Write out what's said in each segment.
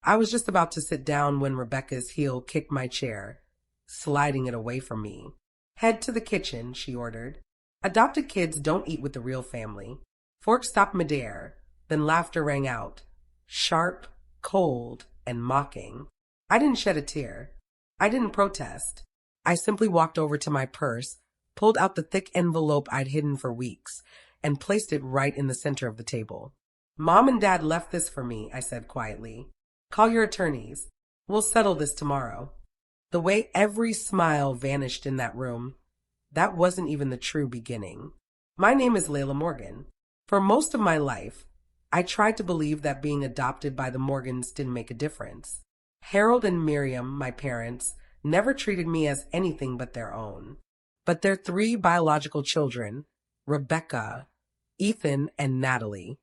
I was just about to sit down when Rebecca's heel kicked my chair, sliding it away from me. Head to the kitchen, she ordered. Adopted kids don't eat with the real family. Fork stopped midair, then laughter rang out, sharp, cold, and mocking. I didn't shed a tear. I didn't protest. I simply walked over to my purse, pulled out the thick envelope I'd hidden for weeks, and placed it right in the center of the table. Mom and Dad left this for me, I said quietly. Call your attorneys. We'll settle this tomorrow. The way every smile vanished in that room, that wasn't even the true beginning. My name is Layla Morgan. For most of my life, I tried to believe that being adopted by the Morgans didn't make a difference. Harold and Miriam, my parents, never treated me as anything but their own. But their three biological children, Rebecca, Ethan, and Natalie,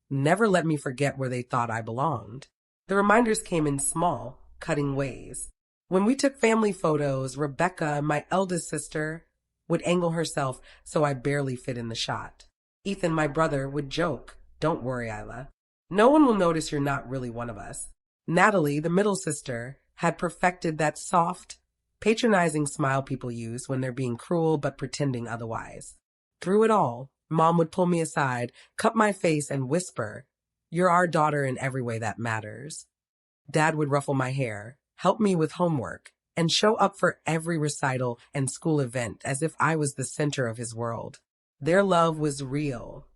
never let me forget where they thought I belonged. The reminders came in small, cutting ways. When we took family photos, Rebecca, my eldest sister, would angle herself so I barely fit in the shot. Ethan, my brother, would joke, "Don't worry, Isla. No one will notice you're not really one of us." Natalie, the middle sister, had perfected that soft, patronizing smile people use when they're being cruel but pretending otherwise. Through it all, Mom would pull me aside, cup my face, and whisper, "You're our daughter in every way that matters." Dad would ruffle my hair, help me with homework, and show up for every recital and school event as if I was the center of his world. Their love was real,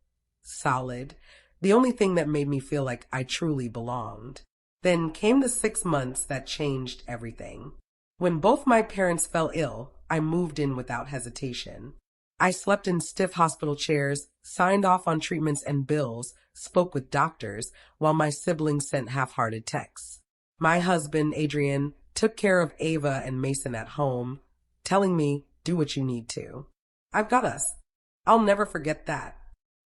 solid, the only thing that made me feel like I truly belonged. Then came the 6 months that changed everything. When both my parents fell ill, I moved in without hesitation. I slept in stiff hospital chairs, signed off on treatments and bills, spoke with doctors, while my siblings sent half-hearted texts. My husband, Adrian, took care of Ava and Mason at home, telling me, "Do what you need to. I've got us." I'll never forget that.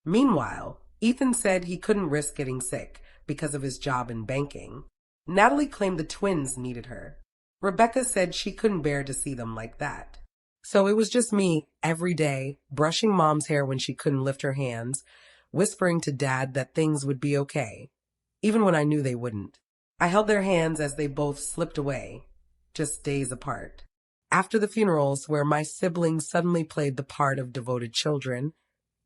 Meanwhile, Ethan said he couldn't risk getting sick because of his job in banking. Natalie claimed the twins needed her. Rebecca said she couldn't bear to see them like that. So it was just me, every day, brushing Mom's hair when she couldn't lift her hands, whispering to Dad that things would be okay, even when I knew they wouldn't. I held their hands as they both slipped away, just days apart. After the funerals, where my siblings suddenly played the part of devoted children,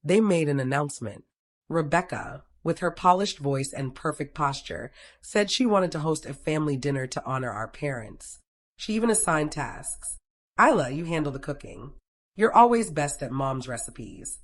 they made an announcement. Rebecca, with her polished voice and perfect posture, said she wanted to host a family dinner to honor our parents. She even assigned tasks. "Isla, you handle the cooking. You're always best at Mom's recipes."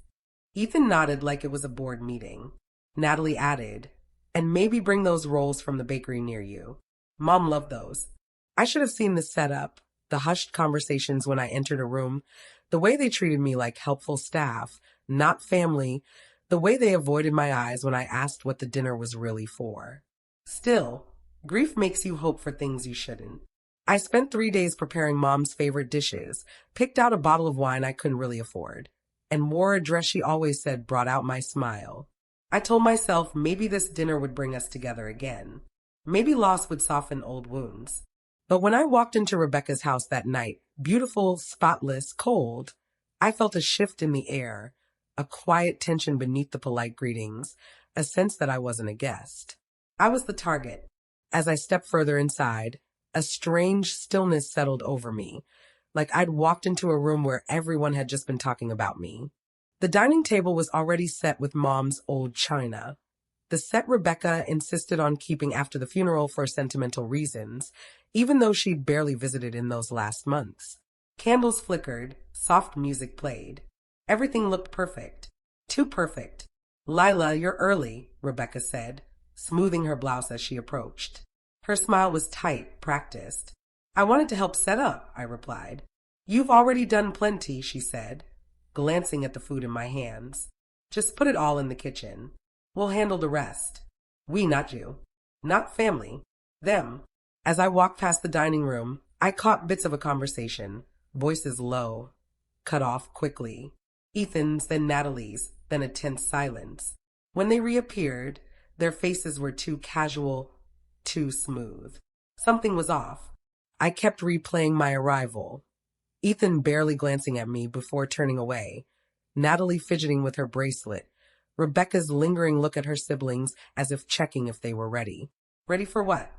Ethan nodded like it was a board meeting. Natalie added, "And maybe bring those rolls from the bakery near you. Mom loved those." I should have seen the setup, the hushed conversations when I entered a room, the way they treated me like helpful staff, not family, the way they avoided my eyes when I asked what the dinner was really for. Still, grief makes you hope for things you shouldn't. I spent 3 days preparing Mom's favorite dishes, picked out a bottle of wine I couldn't really afford, and wore a dress she always said brought out my smile. I told myself maybe this dinner would bring us together again. Maybe loss would soften old wounds. But when I walked into Rebecca's house that night, beautiful, spotless, cold, I felt a shift in the air, a quiet tension beneath the polite greetings, a sense that I wasn't a guest. I was the target. As I stepped further inside, a strange stillness settled over me, like I'd walked into a room where everyone had just been talking about me. The dining table was already set with Mom's old china. The set Rebecca insisted on keeping after the funeral for sentimental reasons, even though she'd barely visited in those last months. Candles flickered, soft music played. Everything looked perfect. Too perfect. "Lila, you're early," Rebecca said, smoothing her blouse as she approached. Her smile was tight, practiced. "I wanted to help set up," I replied. "You've already done plenty," she said, glancing at the food in my hands. "Just put it all in the kitchen. We'll handle the rest." We, not you. Not family. Them. As I walked past the dining room, I caught bits of a conversation, voices low, cut off quickly. Ethan's, then Natalie's, then a tense silence. When they reappeared, their faces were too casual, too smooth. Something was off. I kept replaying my arrival. Ethan barely glancing at me before turning away. Natalie fidgeting with her bracelet. Rebecca's lingering look at her siblings as if checking if they were ready. Ready for what?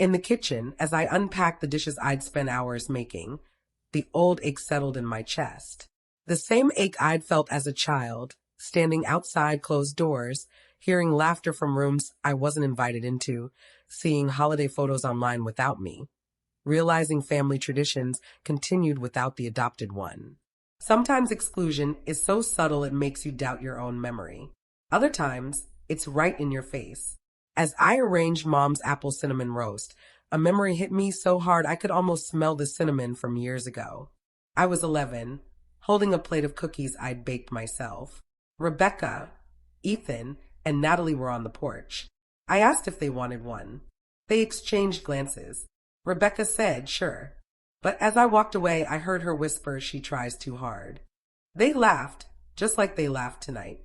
In the kitchen, as I unpacked the dishes I'd spent hours making, the old ache settled in my chest. The same ache I'd felt as a child, standing outside closed doors, hearing laughter from rooms I wasn't invited into, seeing holiday photos online without me, realizing family traditions continued without the adopted one. Sometimes exclusion is so subtle it makes you doubt your own memory. Other times, it's right in your face. As I arranged Mom's apple cinnamon roast, a memory hit me so hard I could almost smell the cinnamon from years ago. I was 11, holding a plate of cookies I'd baked myself. Rebecca, Ethan, and Natalie were on the porch. I asked if they wanted one. They exchanged glances. Rebecca said, sure. But as I walked away, I heard her whisper she tries too hard. They laughed, just like they laughed tonight.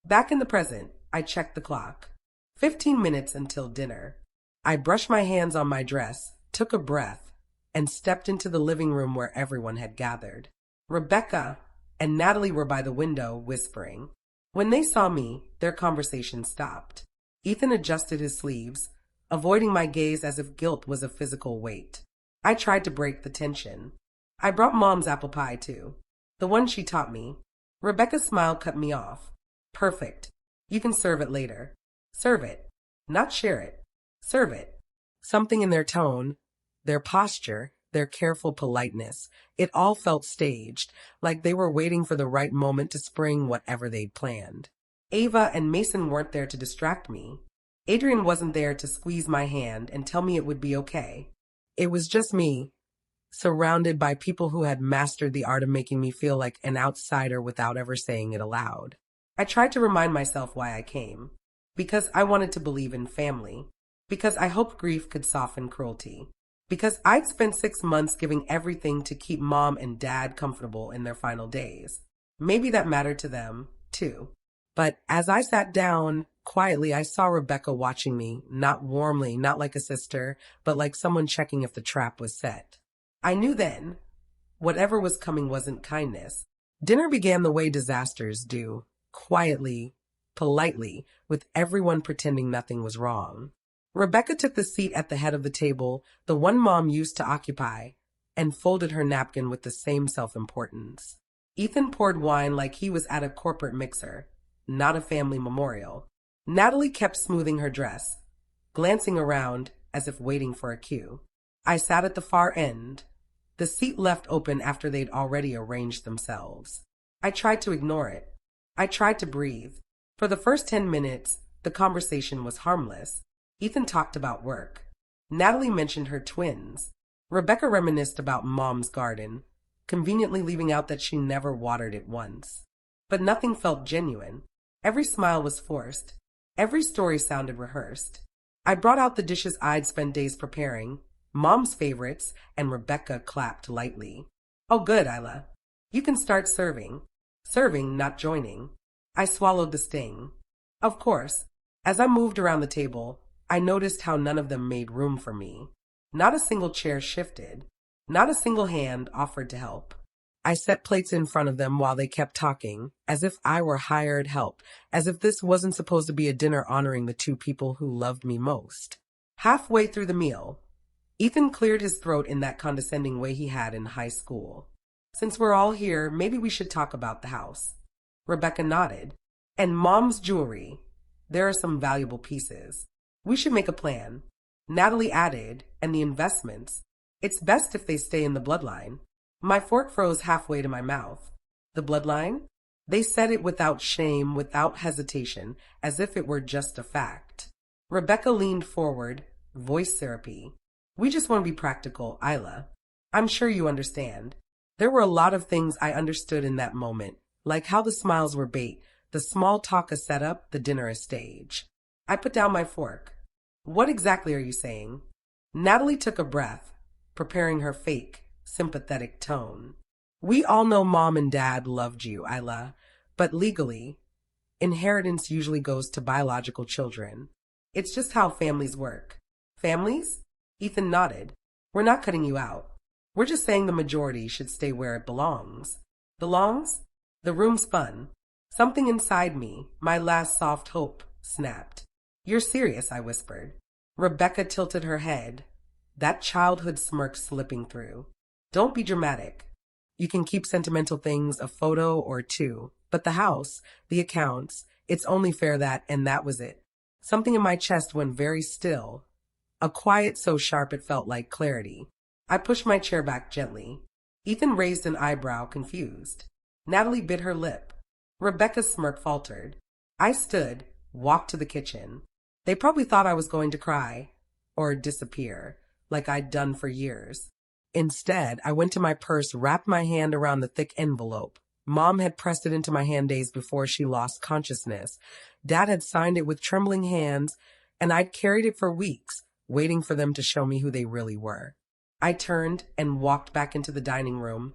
Back in the present, I checked the clock. 15 minutes until dinner. I brushed my hands on my dress, took a breath, and stepped into the living room where everyone had gathered. Rebecca and Natalie were by the window, whispering. When they saw me, their conversation stopped. Ethan adjusted his sleeves, avoiding my gaze as if guilt was a physical weight. I tried to break the tension. I brought Mom's apple pie, too. The one she taught me. Rebecca's smile cut me off. Perfect. You can serve it later. Serve it. Not share it. Serve it. Something in their tone, their posture, their careful politeness, it all felt staged, like they were waiting for the right moment to spring whatever they'd planned. Ava and Mason weren't there to distract me. Adrian wasn't there to squeeze my hand and tell me it would be okay. It was just me, surrounded by people who had mastered the art of making me feel like an outsider without ever saying it aloud. I tried to remind myself why I came. Because I wanted to believe in family. Because I hoped grief could soften cruelty. Because I'd spent 6 months giving everything to keep Mom and Dad comfortable in their final days. Maybe that mattered to them, too. But as I sat down, quietly, I saw Rebecca watching me, not warmly, not like a sister, but like someone checking if the trap was set. I knew then, whatever was coming wasn't kindness. Dinner began the way disasters do, quietly, politely, with everyone pretending nothing was wrong. Rebecca took the seat at the head of the table, the one Mom used to occupy, and folded her napkin with the same self-importance. Ethan poured wine like he was at a corporate mixer, not a family memorial. Natalie kept smoothing her dress, glancing around as if waiting for a cue. I sat at the far end, the seat left open after they'd already arranged themselves. I tried to ignore it. I tried to breathe. For the first 10 minutes, the conversation was harmless. Ethan talked about work. Natalie mentioned her twins. Rebecca reminisced about Mom's garden, conveniently leaving out that she never watered it once. But nothing felt genuine. Every smile was forced. Every story sounded rehearsed. I brought out the dishes I'd spent days preparing, Mom's favorites, and Rebecca clapped lightly. Oh, good, Isla. You can start serving. Serving, not joining. I swallowed the sting. Of course, as I moved around the table, I noticed how none of them made room for me. Not a single chair shifted. Not a single hand offered to help. I set plates in front of them while they kept talking, as if I were hired help, as if this wasn't supposed to be a dinner honoring the 2 people who loved me most. Halfway through the meal, Ethan cleared his throat in that condescending way he had in high school. Since we're all here, maybe we should talk about the house. Rebecca nodded. And Mom's jewelry. There are some valuable pieces. We should make a plan. Natalie added, and the investments. It's best if they stay in the bloodline. My fork froze halfway to my mouth. The bloodline? They said it without shame, without hesitation, as if it were just a fact. Rebecca leaned forward, voice syrupy. We just want to be practical, Isla. I'm sure you understand. There were a lot of things I understood in that moment, like how the smiles were bait, the small talk a setup, the dinner a stage. I put down my fork. What exactly are you saying? Natalie took a breath, preparing her fake, sympathetic tone. We all know Mom and Dad loved you, Isla, but legally, inheritance usually goes to biological children. It's just how families work. Families? Ethan nodded. We're not cutting you out. We're just saying the majority should stay where it belongs. Belongs? The room spun. Something inside me, my last soft hope, snapped. You're serious, I whispered. Rebecca tilted her head, that childhood smirk slipping through. Don't be dramatic. You can keep sentimental things a photo or two, but the house, the accounts, it's only fair that, and that was it. Something in my chest went very still, a quiet so sharp it felt like clarity. I pushed my chair back gently. Ethan raised an eyebrow, confused. Natalie bit her lip. Rebecca's smirk faltered. I stood, walked to the kitchen. They probably thought I was going to cry, or disappear, like I'd done for years. Instead, I went to my purse, wrapped my hand around the thick envelope. Mom had pressed it into my hand days before she lost consciousness. Dad had signed it with trembling hands, and I'd carried it for weeks, waiting for them to show me who they really were. I turned and walked back into the dining room,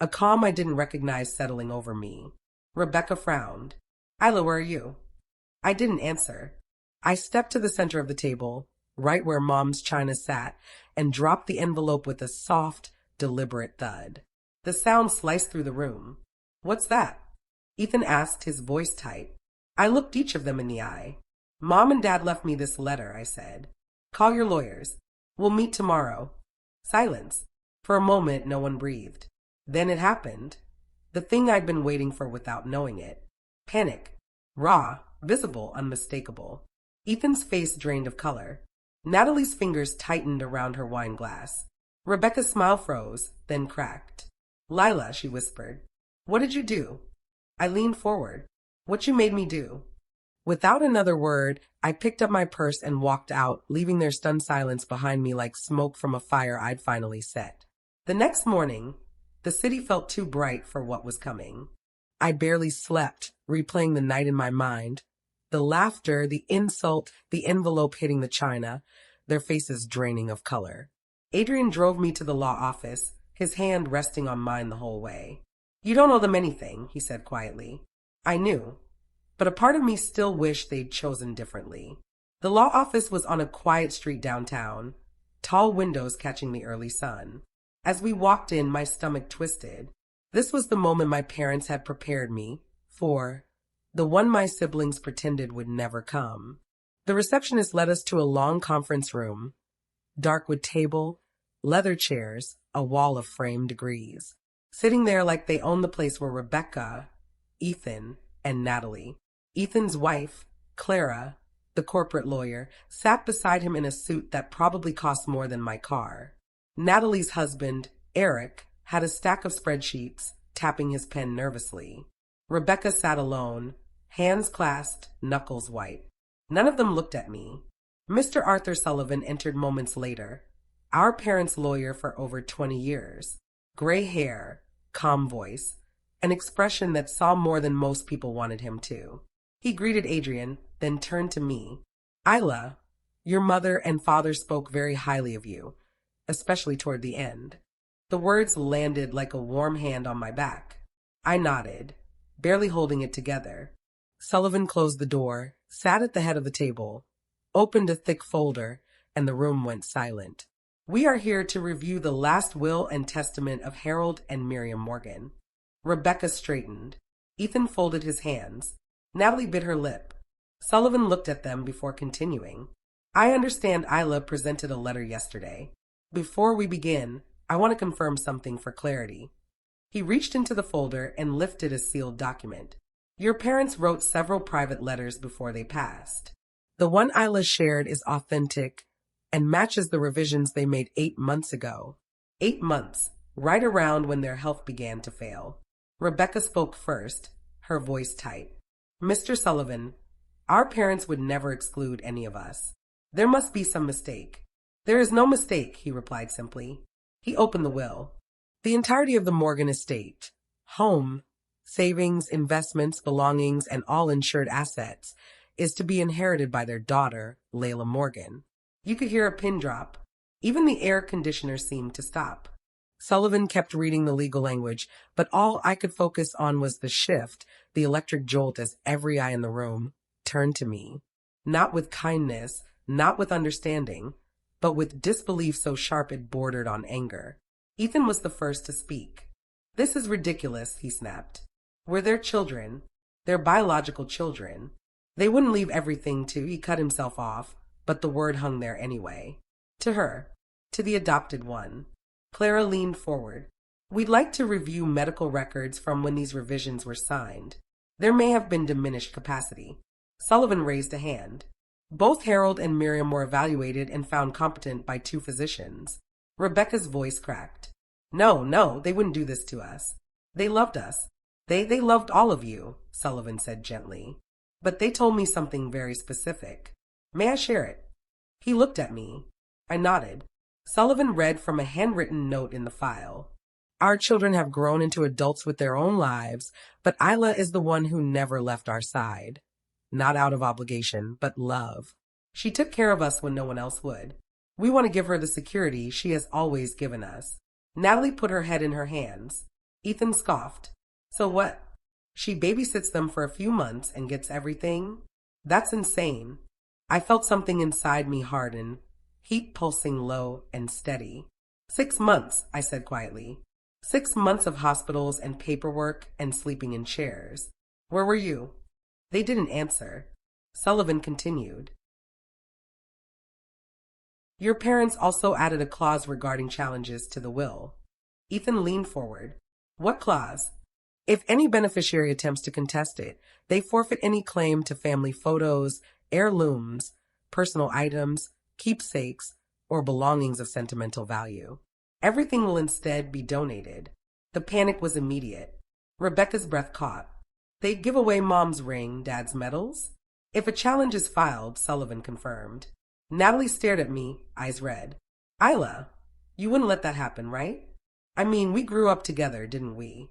a calm I didn't recognize settling over me. Rebecca frowned. Isla, where are you? I didn't answer. I stepped to the center of the table, right where Mom's china sat, and dropped the envelope with a soft, deliberate thud. The sound sliced through the room. What's that? Ethan asked, his voice tight. I looked each of them in the eye. Mom and Dad left me this letter, I said. Call your lawyers. We'll meet tomorrow. Silence. For a moment, no one breathed. Then it happened. The thing I'd been waiting for without knowing it. Panic. Raw, visible, unmistakable. Ethan's face drained of color. Natalie's fingers tightened around her wine glass. Rebecca's smile froze, then cracked. Lila, she whispered. What did you do? I leaned forward. What you made me do? Without another word, I picked up my purse and walked out, leaving their stunned silence behind me like smoke from a fire I'd finally set. The next morning, the city felt too bright for what was coming. I barely slept, replaying the night in my mind. The laughter, the insult, the envelope hitting the china, their faces draining of color. Adrian drove me to the law office, his hand resting on mine the whole way. You don't owe them anything, he said quietly. I knew, but a part of me still wished they'd chosen differently. The law office was on a quiet street downtown, tall windows catching the early sun. As we walked in, my stomach twisted. This was the moment my parents had prepared me for, the one my siblings pretended would never come. The receptionist led us to a long conference room, dark with table, leather chairs, a wall of framed degrees. Sitting there like they owned the place were Rebecca, Ethan, and Natalie. Ethan's wife, Clara, the corporate lawyer, sat beside him in a suit that probably cost more than my car. Natalie's husband, Eric, had a stack of spreadsheets, tapping his pen nervously. Rebecca sat alone, hands clasped, knuckles white. None of them looked at me. Mr. Arthur Sullivan entered moments later, our parents' lawyer for over 20 years. Gray hair, calm voice, an expression that saw more than most people wanted him to. He greeted Adrian, then turned to me. Isla, your mother and father spoke very highly of you, especially toward the end. The words landed like a warm hand on my back. I nodded, barely holding it together. Sullivan closed the door, sat at the head of the table, opened a thick folder, and the room went silent. We are here to review the last will and testament of Harold and Miriam Morgan. Rebecca straightened. Ethan folded his hands. Natalie bit her lip. Sullivan looked at them before continuing. I understand Isla presented a letter yesterday. Before we begin, I want to confirm something for clarity. He reached into the folder and lifted a sealed document. Your parents wrote several private letters before they passed. The one Isla shared is authentic and matches the revisions they made 8 months ago. 8 months, right around when their health began to fail. Rebecca spoke first, her voice tight. Mr. Sullivan, our parents would never exclude any of us. There must be some mistake. There is no mistake, he replied simply. He opened the will. The entirety of the Morgan estate, home, savings, investments, belongings, and all insured assets, is to be inherited by their daughter, Layla Morgan. You could hear a pin drop. Even the air conditioner seemed to stop. Sullivan kept reading the legal language, but all I could focus on was the shift, the electric jolt as every eye in the room turned to me. Not with kindness, not with understanding, but with disbelief so sharp it bordered on anger. Ethan was the first to speak. This is ridiculous, he snapped. We're their children, their biological children. They wouldn't leave everything to, he cut himself off, but the word hung there anyway. To her. to the adopted one. Clara leaned forward. We'd like to review medical records from when these revisions were signed. There may have been diminished capacity. Sullivan raised a hand. Both Harold and Miriam were evaluated and found competent by 2 physicians. Rebecca's voice cracked. No, they wouldn't do this to us. They loved us. They loved all of you, Sullivan said gently. But they told me something very specific. May I share it? He looked at me. I nodded. Sullivan read from a handwritten note in the file. Our children have grown into adults with their own lives, but Isla is the one who never left our side. Not out of obligation, but love. She took care of us when no one else would. We want to give her the security she has always given us. Natalie put her head in her hands. Ethan scoffed. So what? She babysits them for a few months and gets everything? That's insane. I felt something inside me harden, heat pulsing low and steady. 6 months, I said quietly. 6 months of hospitals and paperwork and sleeping in chairs. Where were you? They didn't answer. Sullivan continued. Your parents also added a clause regarding challenges to the will. Ethan leaned forward. What clause? If any beneficiary attempts to contest it, they forfeit any claim to family photos, heirlooms, personal items, keepsakes, or belongings of sentimental value. Everything will instead be donated. The panic was immediate. Rebecca's breath caught. They'd give away Mom's ring, Dad's medals? If a challenge is filed, Sullivan confirmed. Natalie stared at me, eyes red. Isla, you wouldn't let that happen, right? I mean, we grew up together, didn't we?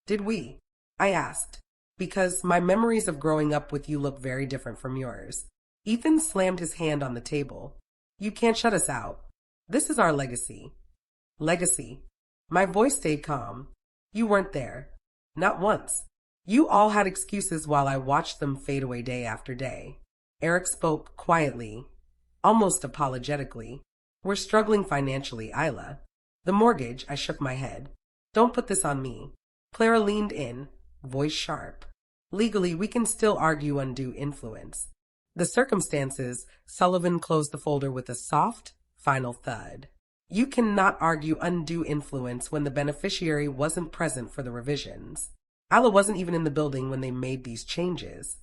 Did we? I asked, because my memories of growing up with you look very different from yours. Ethan slammed his hand on the table. You can't shut us out. This is our legacy. Legacy. My voice stayed calm. You weren't there. Not once. You all had excuses while I watched them fade away day after day. Eric spoke quietly, almost apologetically. We're struggling financially, Isla. The mortgage, I shook my head. Don't put this on me. Clara leaned in, voice sharp. Legally, we can still argue undue influence. The circumstances, Sullivan closed the folder with a soft, final thud. You cannot argue undue influence when the beneficiary wasn't present for the revisions. Isla wasn't even in the building when they made these changes.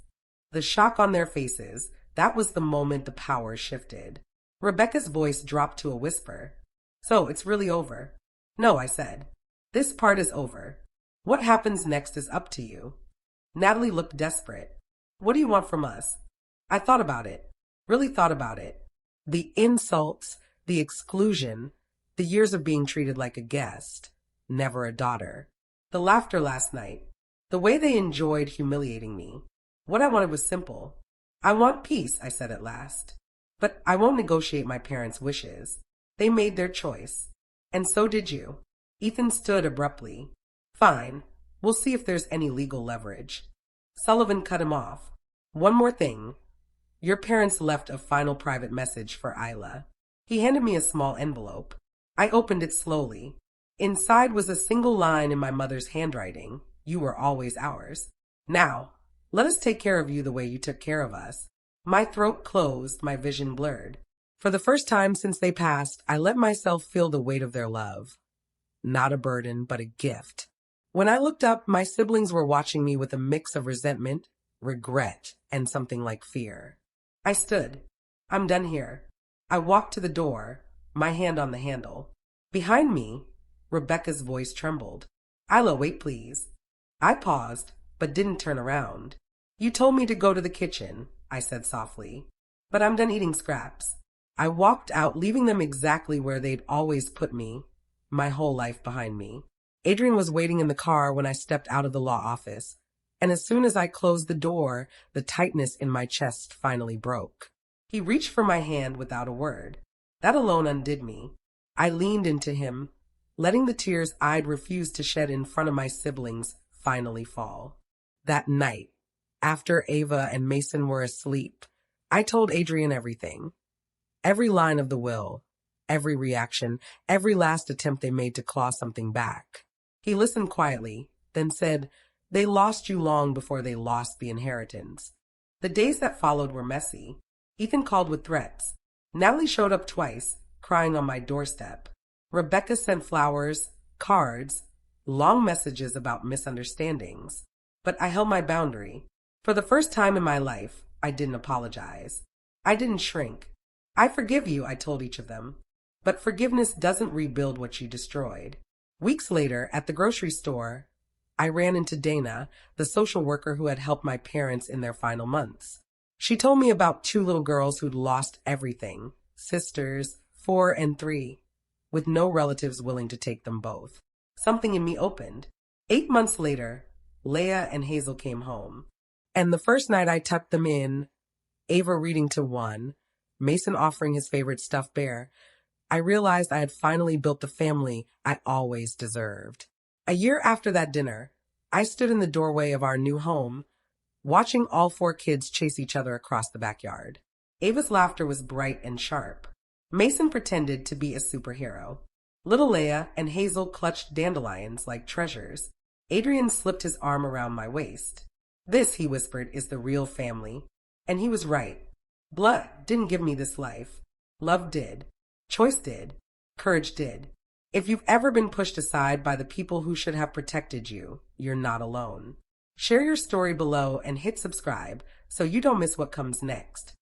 The shock on their faces, that was the moment the power shifted. Rebecca's voice dropped to a whisper. So, it's really over. No, I said. This part is over. What happens next is up to you. Natalie looked desperate. What do you want from us? I thought about it. Really thought about it. The insults, the exclusion, the years of being treated like a guest, never a daughter. The laughter last night. The way they enjoyed humiliating me. What I wanted was simple. I want peace, I said at last. But I won't negotiate my parents' wishes. They made their choice. And so did you. Ethan stood abruptly. Fine. We'll see if there's any legal leverage. Sullivan cut him off. One more thing. Your parents left a final private message for Isla. He handed me a small envelope. I opened it slowly. Inside was a single line in my mother's handwriting. You were always ours. Now, let us take care of you the way you took care of us. My throat closed, my vision blurred. For the first time since they passed, I let myself feel the weight of their love. Not a burden, but a gift. When I looked up, my siblings were watching me with a mix of resentment, regret, and something like fear. I stood. I'm done here. I walked to the door, my hand on the handle. Behind me, Rebecca's voice trembled. Isla, wait please. I paused, but didn't turn around. You told me to go to the kitchen, I said softly. But I'm done eating scraps. I walked out, leaving them exactly where they'd always put me, my whole life behind me. Adrian was waiting in the car when I stepped out of the law office, and as soon as I closed the door, the tightness in my chest finally broke. He reached for my hand without a word. That alone undid me. I leaned into him, letting the tears I'd refused to shed in front of my siblings finally fall. That night, after Ava and Mason were asleep, I told Adrian everything. Every line of the will, every reaction, every last attempt they made to claw something back. He listened quietly, then said, They lost you long before they lost the inheritance. The days that followed were messy. Ethan called with threats. Natalie showed up twice, crying on my doorstep. Rebecca sent flowers, cards, long messages about misunderstandings. But I held my boundary. For the first time in my life, I didn't apologize. I didn't shrink. I forgive you, I told each of them. But forgiveness doesn't rebuild what you destroyed. Weeks later, at the grocery store, I ran into Dana, the social worker who had helped my parents in their final months. She told me about two little girls who'd lost everything, sisters, 4 and 3, with no relatives willing to take them both. Something in me opened. 8 months later, Leah and Hazel came home. And the first night I tucked them in, Ava reading to one, Mason offering his favorite stuffed bear, I realized I had finally built the family I always deserved. A year after that dinner, I stood in the doorway of our new home, watching all 4 kids chase each other across the backyard. Ava's laughter was bright and sharp. Mason pretended to be a superhero. Little Leia and Hazel clutched dandelions like treasures. Adrian slipped his arm around my waist. This, he whispered, is the real family. And he was right. Blood didn't give me this life. Love did. Choice did. Courage did. If you've ever been pushed aside by the people who should have protected you, you're not alone. Share your story below and hit subscribe so you don't miss what comes next.